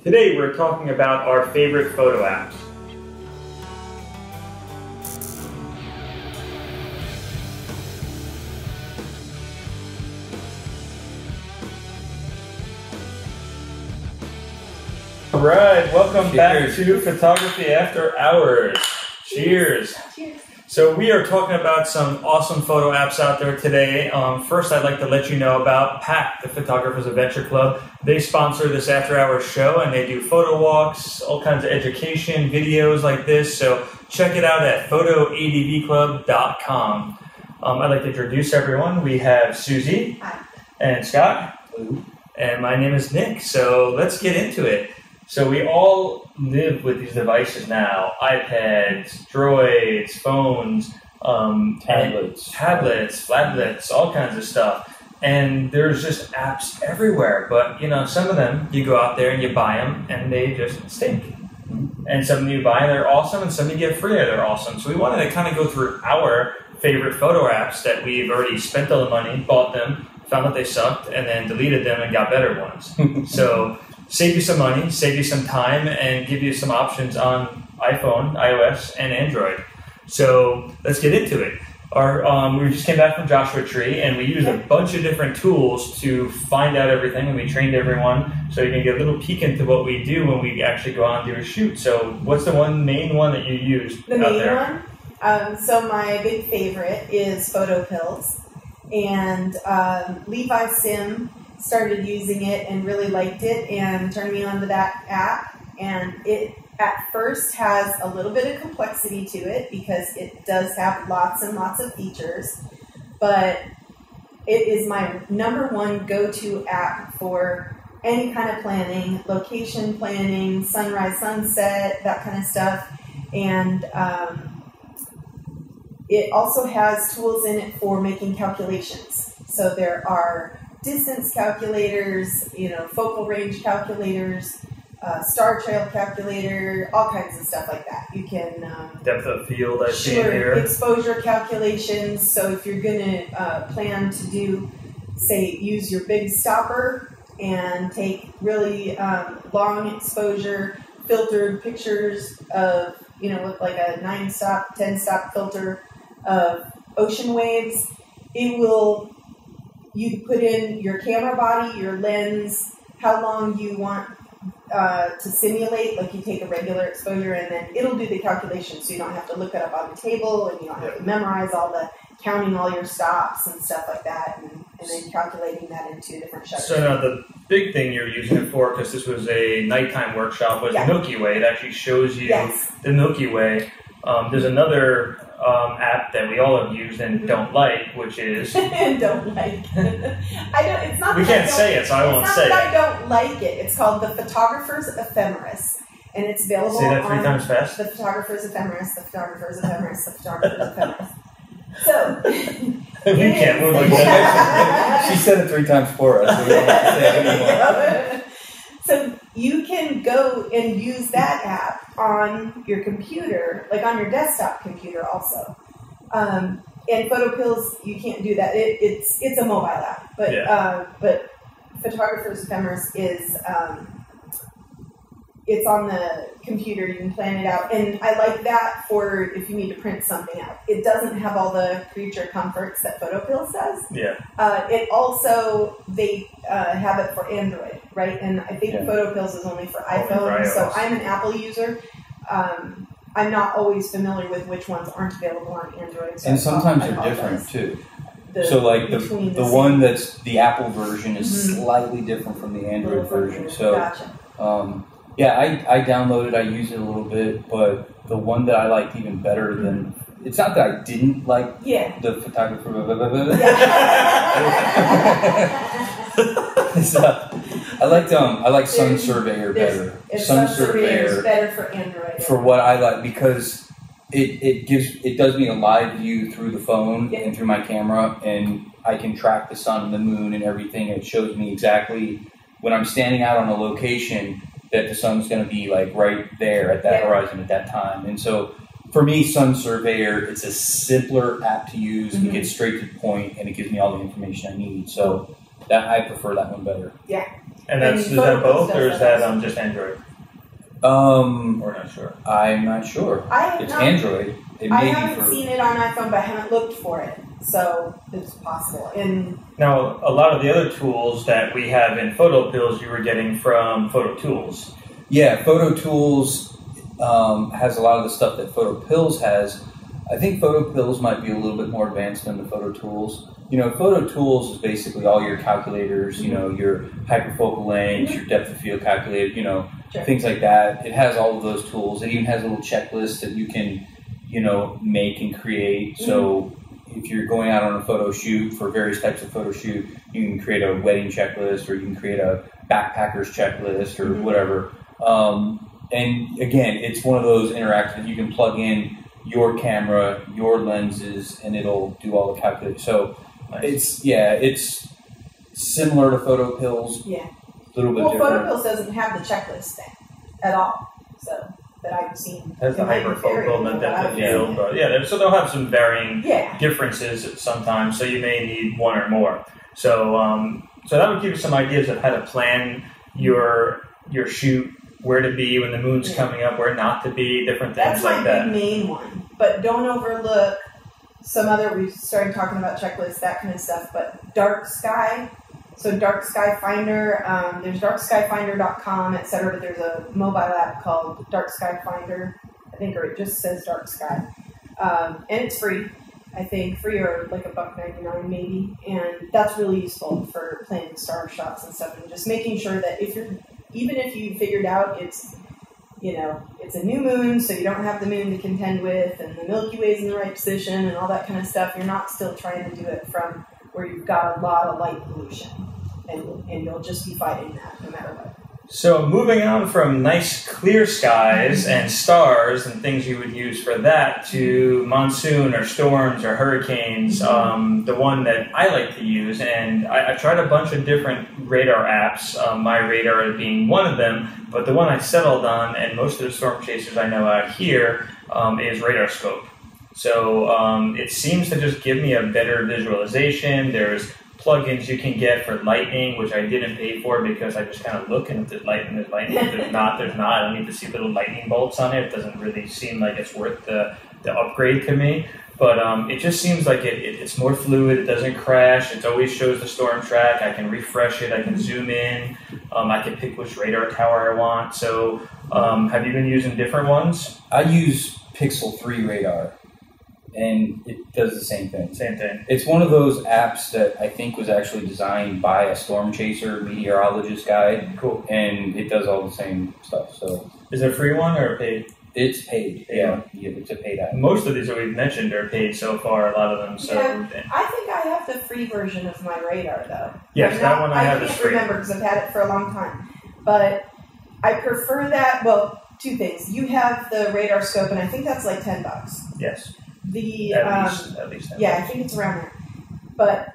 Today we're talking about our favorite photo apps. Alright, welcome back to Photography After Hours. Cheers. Cheers. So we are talking about some awesome photo apps out there today. First, I'd like to let you know about PAC, the Photographers Adventure Club. They sponsor this After Hours show, and they do photo walks, all kinds of education, videos like this. So check it out at photoadvclub.com. I'd like to introduce everyone. We have Susie. Hi. And Scott. Hello. And my name is Nick. So let's get into it. So we all live with these devices now: iPads, Droids, phones, tablets, phablets, all kinds of stuff. And there's just apps everywhere. But you know, some of them you go out there and you buy them, and they just stink. And some of them you buy and they're awesome, and some you get free and they're awesome. So we wanted to kind of go through our favorite photo apps that we've already spent all the money, bought them, found out they sucked, and then deleted them and got better ones. So save you some money, save you some time, and give you some options on iPhone, iOS, and Android. So let's get into it. We just came back from Joshua Tree, and we used a bunch of different tools to find out everything, and we trained everyone so you can get a little peek into what we do when we actually go out and do a shoot. So what's the main one that you use The out main there? one? So my big favorite is PhotoPills. And Levi Sim started using it and really liked it and turned me on to that app. And it at first has a little bit of complexity to it because it does have lots and lots of features, but it is my #1 go-to app for any kind of planning, location planning, sunrise, sunset, that kind of stuff. And it also has tools in it for making calculations. So there are distance calculators, focal range calculators, star trail calculator, all kinds of stuff like that. You can Depth of field, I see here. exposure calculations. So if you're going to plan to do, say, use your big stopper and take really long exposure filtered pictures of, with like a 9-stop, 10-stop filter of ocean waves, you put in your camera body, your lens, how long you want to simulate, like you take a regular exposure and then it'll do the calculation so you don't have to look it up on the table and you don't have to memorize counting all your stops and stuff like that and then calculating that into different shutters. So now the big thing you're using it for, because this was a nighttime workshop, was the Milky Way. It actually shows you the Milky Way. There's another app that we all have used and don't like, which is don't like. It's not. We can't say it, so I won't say it. I don't like it. It's called the Photographer's Ephemeris, and it's available. Say that 3 times fast. The Photographer's Ephemeris. The Photographer's Ephemeris. The Photographer's Ephemeris. So we can't move like that. She said it 3 times for us. We don't have to say it anymore. So you can go and use that app on your computer, like on your desktop computer also. And PhotoPills, you can't do that. It's a mobile app, but Photographer's Ephemeris is it's on the computer. You can plan it out, and I like that for if you need to print something out. It doesn't have all the creature comforts that PhotoPills does. Yeah. It also they have it for Android, right? And I think PhotoPills is only for iPhone. So I'm an Apple user. I'm not always familiar with which ones aren't available on Android. So and sometimes they're different too. So like the one that's the Apple version is slightly different from the Android version. So gotcha. I downloaded, I used it a little bit, but the one that I liked even better than, it's not that I didn't like the photographer, I like Sun Surveyor better. Sun Surveyor is better for Android. For what I like, because it does me a live view through the phone and through my camera, and I can track the sun and the moon and everything. It shows me exactly when I'm standing out on a location that the sun's going to be like right there at that horizon at that time. And so for me, Sun Surveyor, it's a simpler app to use. It gets straight to the point, and it gives me all the information I need. So that I prefer that one better. Yeah. And that's And is that Photopills both, or does is that that also. just Android? We're not sure. I'm not sure. It's Android. It I may be haven't for. seen it on iPhone, but I haven't looked for it, so it's possible. And Now, a lot of the other tools that we have in PhotoPills, you were getting from Photo Tools. Yeah, Photo Tools has a lot of the stuff that PhotoPills has. I think PhotoPills might be a little bit more advanced than the Photo Tools. Photo Tools is basically all your calculators, your hyperfocal length, your depth of field calculator, Sure. things like that. It has all of those tools. It even has a little checklist that you can, make and create. So if you're going out on a photo shoot for various types of photo shoot, you can create a wedding checklist, or you can create a backpacker's checklist, or whatever. And again, it's one of those interactive. You can plug in your camera, your lenses, and it'll do all the calculations. So Nice. it's similar to PhotoPills. yeah, A little bit well, different. PhotoPills doesn't have the checklist thing at all, so that I've seen. It has the It might be hyperfocal and the variable, but depth of I've seen field, it. but yeah, so they'll have some varying Yeah, differences sometimes, so you may need one or more. So that would give you some ideas of how to plan your shoot, where to be when the moon's coming up, where not to be, different things that's my like that. big main one. But don't overlook some other. We started talking about checklists, that kind of stuff. But dark sky. So Dark Sky Finder. There's darkskyfinder.com, etc. But there's a mobile app called Dark Sky Finder, I think, or it just says Dark Sky, and it's free. I think free or like $1.99 maybe, and that's really useful for planning star shots and stuff, and just making sure that even if you figured out it's a new moon, so you don't have the moon to contend with, and the Milky Way's in the right position, and all that kind of stuff, you're not still trying to do it from where you've got a lot of light pollution, and you'll just be fighting that no matter what. So moving on from nice clear skies and stars and things you would use for that to monsoon or storms or hurricanes, the one that I like to use, and I tried a bunch of different radar apps, my radar being one of them, but the one I settled on, and most of the storm chasers I know out here, is RadarScope. So it seems to just give me a better visualization. There's plugins you can get for lightning, which I didn't pay for because I just kind of look, and if there's lightning, there's lightning. If there's not, there's not. I don't need to see little lightning bolts on it. It doesn't really seem like it's worth the upgrade to me. But it just seems like it's more fluid. It doesn't crash. It always shows the storm track. I can refresh it. I can zoom in. I can pick which radar tower I want. So have you been using different ones? I use Pixel 3 radar, and it does the same thing. Same thing. It's one of those apps that I think was actually designed by a storm chaser meteorologist guy, Cool. and it does all the same stuff. So Is it a free one or paid? it's paid. Yeah, it's a paid app. Most of these that we've mentioned are paid so far, a lot of them. So Yeah. I think I have the free version of my radar, though. Yes, that one I have is can't free. remember because I've had it for a long time. But I prefer that. Well, two things. You have the radar scope, and I think that's like $10. Yes, The at least. yeah, I think it's around there. But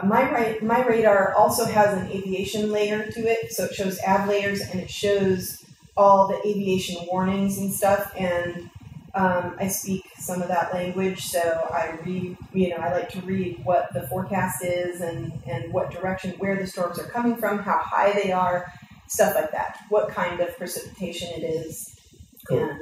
my radar also has an aviation layer to it, so it shows av layers and it shows all the aviation warnings and stuff. And I speak some of that language, so I like to read what the forecast is and what direction, where the storms are coming from, how high they are, stuff like that. What kind of precipitation it is. Cool.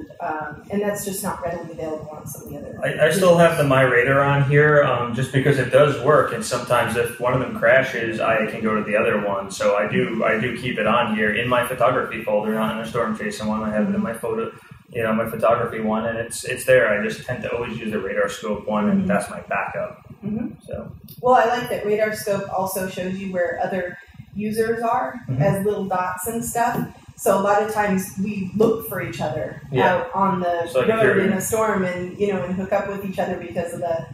And that's just not readily available on some of the other. I still have the My Radar on here, just because it does work, and sometimes if one of them crashes, I can go to the other one. So I do keep it on here in my photography folder, not in a storm chasing one. I have it in my my photography one, and it's there. I just tend to always use the radar scope one, and that's my backup. So Well, I like that radar scope also shows you where other users are as little dots and stuff. So a lot of times we look for each other out on the So, like, if road you're- in a storm, and and hook up with each other because of the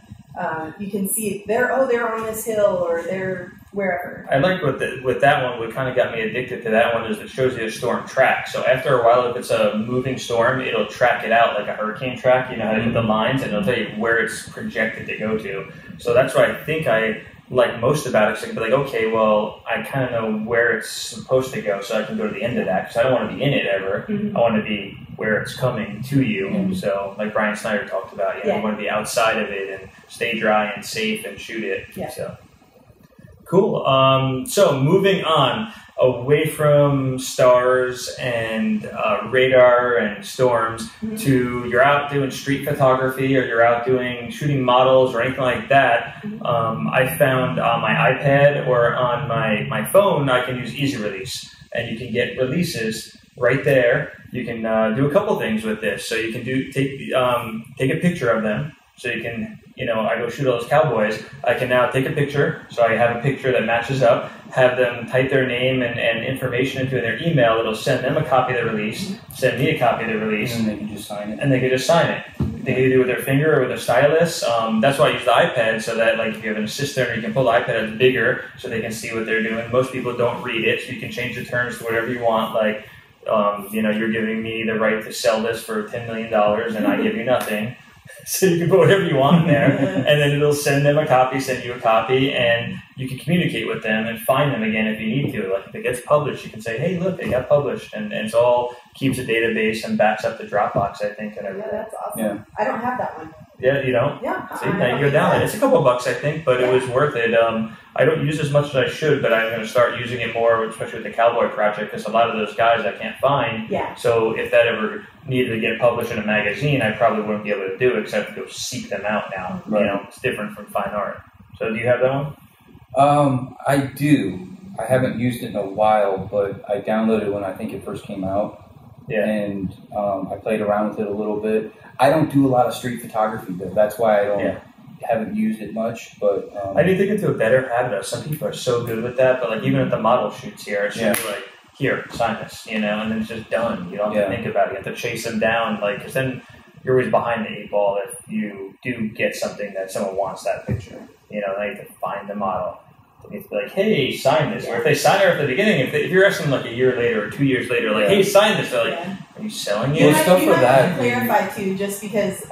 you can see they're on this hill or they're wherever. I like with that one. What kind of got me addicted to that one is it shows you a storm track. So after a while, if it's a moving storm, it'll track it out like a hurricane track. You know how to hit the lines, and it'll tell you where it's projected to go to. So that's what I think I like most about it. So I can be like, okay, well, I kind of know where it's supposed to go, so I can go to the end of that because I don't want to be in it ever. I want to be where it's coming to you. So like Brian Snyder talked about, you want to be outside of it and stay dry and safe and shoot it. Yeah. So cool. So moving on. away from stars and radar and storms to you're out doing street photography or you're out shooting models or anything like that. I found on my iPad or on my phone, I can use Easy Release, and you can get releases right there. You can do a couple things with this. So you can take a picture of them. So you can, I go shoot all those cowboys. I can now take a picture. So I have a picture that matches up, have them type their name and information into their email. It'll send them a copy of the release, send me a copy of the release. And they can just sign it. And they can just sign it. They can either do it with their finger or with their stylus. That's why I use the iPad, so that like if you have an assistant, you can pull the iPad out bigger so they can see what they're doing. Most people don't read it, so you can change the terms to whatever you want. Like, you're giving me the right to sell this for $10 million and I give you nothing. So you can put whatever you want in there, and then it'll send them a copy, send you a copy, and you can communicate with them and find them again if you need to. Like if it gets published, you can say, hey, look, it got published, and it's all keeps a database and backs up the Dropbox, I think, and everything. Yeah, that's awesome. Yeah. I don't have that one. Yeah, you don't? Yeah. See, now you go down it. It's a couple bucks, I think, but it was worth it. I don't use as much as I should, but I'm going to start using it more, especially with the Cowboy Project, because a lot of those guys I can't find. Yeah. So if that ever needed to get published in a magazine, I probably wouldn't be able to do it, because I have to go seek them out now. Right. It's different from fine art. So do you have that one? I do. I haven't used it in a while, but I downloaded it when I think it first came out. Yeah. And I played around with it a little bit. I don't do a lot of street photography, though. That's why I haven't used it much. But I need to get into a better habit of. Some people are so good with that, but like even at the model shoots here, it's just like, here, sign this, and then it's just done. You don't have to think about it. You have to chase them down, because then you're always behind the 8 ball if you do get something that someone wants that picture. They have to find the model. They have to be like, hey, sign this. Or if they sign it at the beginning, if you're asking like a year later or 2 years later, like, hey, sign this, they're like, are you selling it? You stuff might for that. have to clarify too, just because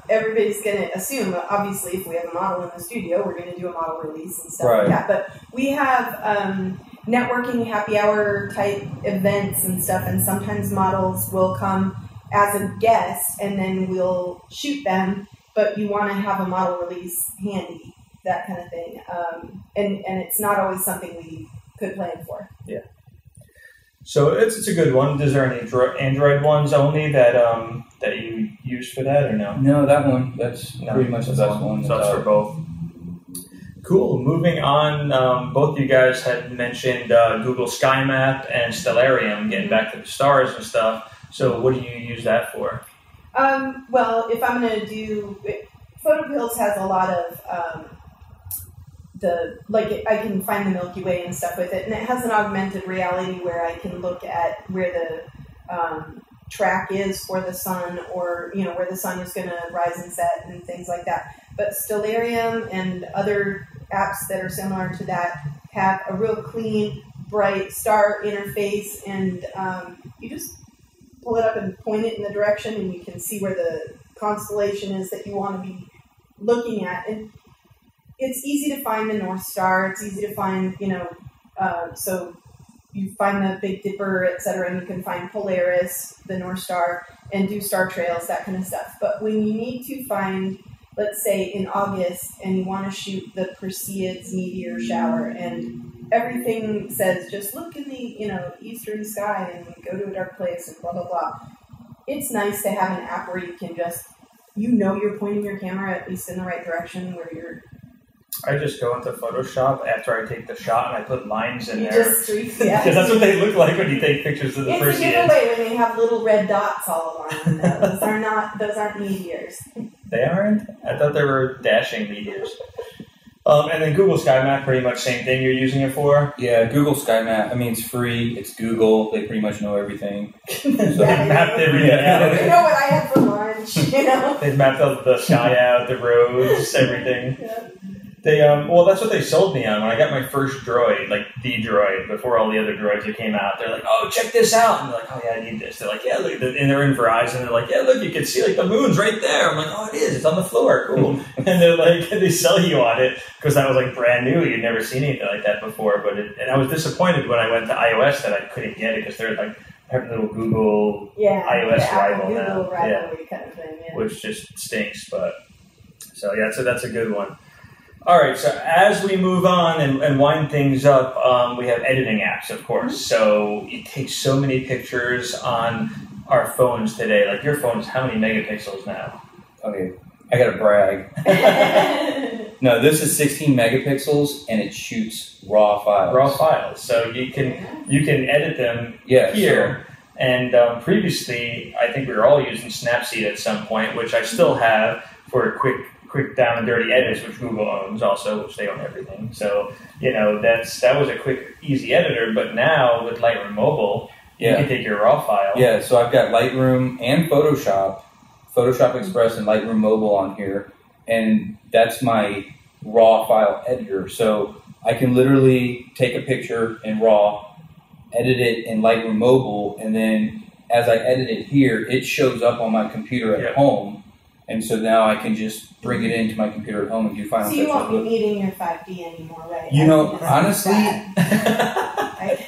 everybody's going to assume, obviously, if we have a model in the studio, we're going to do a model release and stuff like that. But we have networking happy hour type events and stuff, and sometimes models will come as a guest, and then we'll shoot them. But you want to have a model release handy, that kind of thing, and it's not always something we could plan for. Yeah. So it's a good one. Is there any Android ones only that you use for that, or no? No, that one. That's pretty much the best one. So that's for both. Cool. Moving on, both you guys had mentioned Google Sky Map and Stellarium, getting back to the stars and stuff. So what do you use that for? Well, if I'm going to do... PhotoPills has a lot of... I can find the Milky Way and stuff with it, and it has an augmented reality where I can look at where the track is for the sun, or where the sun is going to rise and set and things like that. But Stellarium and other apps that are similar to that have a real clean, bright star interface, and you just pull it up and point it in the direction, and you can see where the constellation is that you want to be looking at. And it's easy to find the North Star. It's easy to find, so you find the Big Dipper, etc., and you can find Polaris, the North Star, and do star trails, that kind of stuff. But when you need to find, let's say in August, and you want to shoot the Perseids meteor shower, and everything says just look in the eastern sky and go to a dark place and blah blah blah. It's nice to have an app where you can just you're pointing your camera at least in the right direction where you're. I just go into Photoshop after I take the shot and I put lines in there. Just streaks, yeah. Because that's what they look like when you take pictures of the Perseids. It's a giveaway when they have little red dots all along them. Those aren't meteors. They aren't? I thought they were dashing meteors. And then Google Sky Map, pretty much same thing you're using it for? Yeah, Google Sky Map. I mean, it's free. It's Google. They pretty much know everything. So they've mapped everything out. They know what I had for lunch, They've mapped out the sky out, the roads, everything. Yeah. That's what they sold me on when I got my first droid, like the droid, before all the other droids that came out. They're like, oh, check this out. And they're like, oh, yeah, I need this. They're like, yeah, look. And they're in Verizon. They're like, yeah, look, you can see like the moon's right there. I'm like, oh, it is. It's on the floor. Cool. And they're like, they sell you on it because that was like brand new. You'd never seen anything like that before. And I was disappointed when I went to iOS that I couldn't get it because they're like, have a little Google iOS rival Google now. rivalry kind of thing, Which just stinks. But so that's a good one. All right, so as we move on and wind things up, we have editing apps, of course. So it takes so many pictures on our phones today. Like your phone is how many megapixels now? Okay, I gotta brag. No, this is 16 megapixels, and it shoots raw files. Raw files. So you can edit them here. And previously, I think we were all using Snapseed at some point, which I still have for quick down and dirty edits, which Google owns also, which they own everything. So, that was a quick, easy editor. But now with Lightroom Mobile, you can take your raw file. Yeah, so I've got Lightroom and Photoshop Express and Lightroom Mobile on here. And that's my raw file editor. So I can literally take a picture in raw, edit it in Lightroom Mobile, and then as I edit it here, it shows up on my computer at home. And so now I can just bring it into my computer at home and do final touches. So you won't be needing your 5D anymore, right?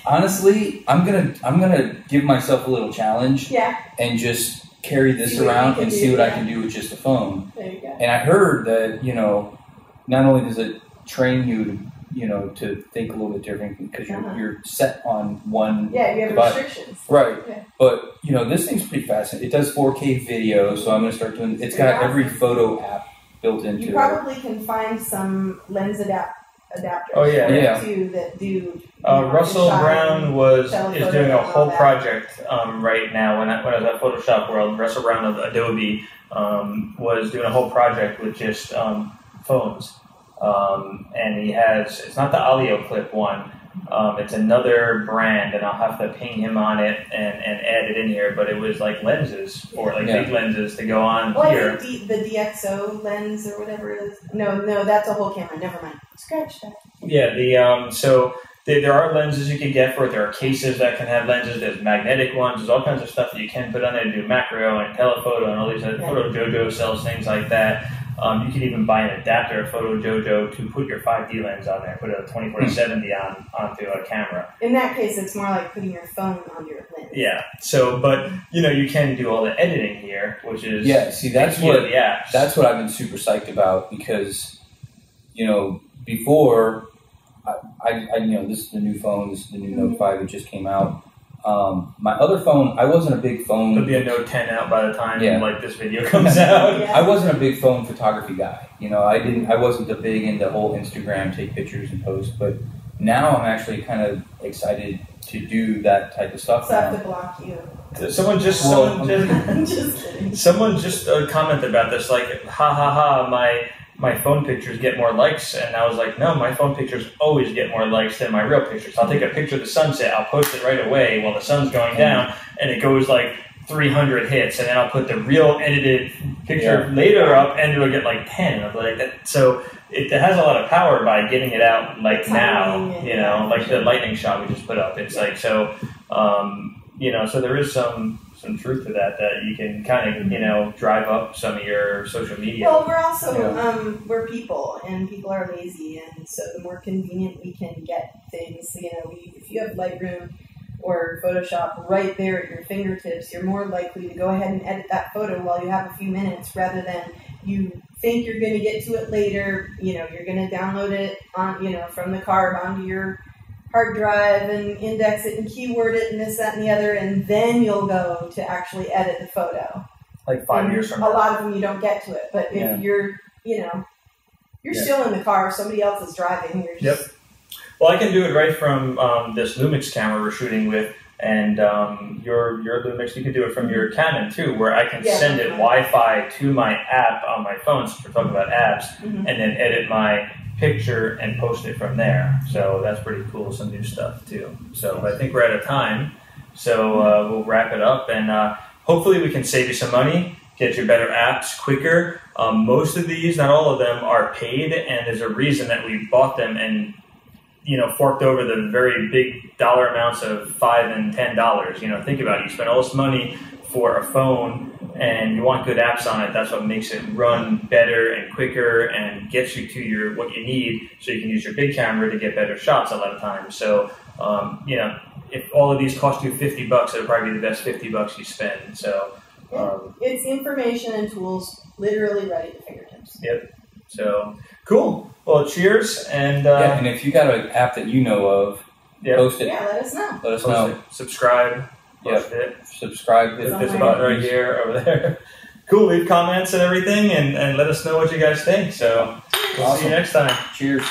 Honestly, I'm gonna give myself a little challenge. Yeah. And just carry this around and see what I can do with just a phone. There you go. And I heard that, not only does it train you to think a little bit different because you're set on one you have device. restrictions. Right. Yeah. But, this thing's pretty fascinating. It does 4K video, so I'm going to start doing it's got every photo app built into it. You probably can find some lens adapters too that do Russell Brown is doing a whole project right now. When I was at Photoshop World, Russell Brown of Adobe was doing a whole project with just phones. And he has, it's not the Alio Clip one, it's another brand, and I'll have to ping him on it and add it in here, but it was like lenses, big lenses to go on here. I think the DxO lens or whatever it is. No, that's a whole camera, never mind. Scratch that. Yeah, there are lenses you can get for it. There are cases that can have lenses. There's magnetic ones. There's all kinds of stuff that you can put on there to do macro and telephoto and all these other Photo Jojo sells things like that. You can even buy an adapter of Photo Jojo to put your 5D lens on there, put a 24-70 onto a camera. In that case, it's more like putting your phone on your lens. Yeah. So, but you can do all the editing here, which is that's the apps. That's what I've been super psyched about because before this is the new phone, this is the new Note 5 that just came out. My other phone, I wasn't a big phone. There'll be a Note 10 out by the time this video comes out. I wasn't a big phone photography guy. I wasn't the big into the whole Instagram, take pictures and post, but now I'm actually kind of excited to do that type of stuff. So I have to block you. Someone just commented about this, like, my phone pictures get more likes, and I was like, no, my phone pictures always get more likes than my real pictures. I'll take a picture of the sunset, I'll post it right away while the sun's going down, and it goes like 300 hits, and then I'll put the real edited picture later up, and it'll get like 10. I'll like that. So it has a lot of power by getting it out like now, like the lightning shot we just put up. It's like so there is some truth to that you can kind of drive up some of your social media. Well, we're also we're people, and people are lazy, and so the more convenient we can get things, if you have Lightroom or Photoshop right there at your fingertips, you're more likely to go ahead and edit that photo while you have a few minutes, rather than you think you're going to get to it later. You're going to download it on from the card onto your hard drive and index it and keyword it and this, that, and the other, and then you'll go to actually edit the photo. Like 5 years from now. A lot of them you don't get to it, but if you're, you're still in the car, somebody else is driving. You're just... Well, I can do it right from this Lumix camera we're shooting with, and your Lumix, you can do it from your Canon too, where I can send it Wi-Fi to my app on my phone, since we're talking about apps, and then edit my picture and post it from there. So that's pretty cool, some new stuff too. So I think we're out of time, so we'll wrap it up, and hopefully we can save you some money, get you better apps quicker. Most of these, not all of them, are paid, and there's a reason that we bought them and forked over the very big dollar amounts of $5 and $10. Think about it. You spend all this money for a phone, and you want good apps on it. That's what makes it run better and quicker and gets you to what you need, so you can use your big camera to get better shots a lot of times. So, if all of these cost you $50, it'll probably be the best $50 you spend. So, it's information and tools literally right at your fingertips. Yep. So, Cool. Well, cheers, and Yeah, and if you got an app that you know of, yeah. post it. Yeah, let us know. Let us Post know. it. Subscribe. Post it. Subscribe. Hit It's this on button my- right here, over there. Cool. Leave comments and everything, and let us know what you guys think. So we'll see Awesome. you next time. Cheers.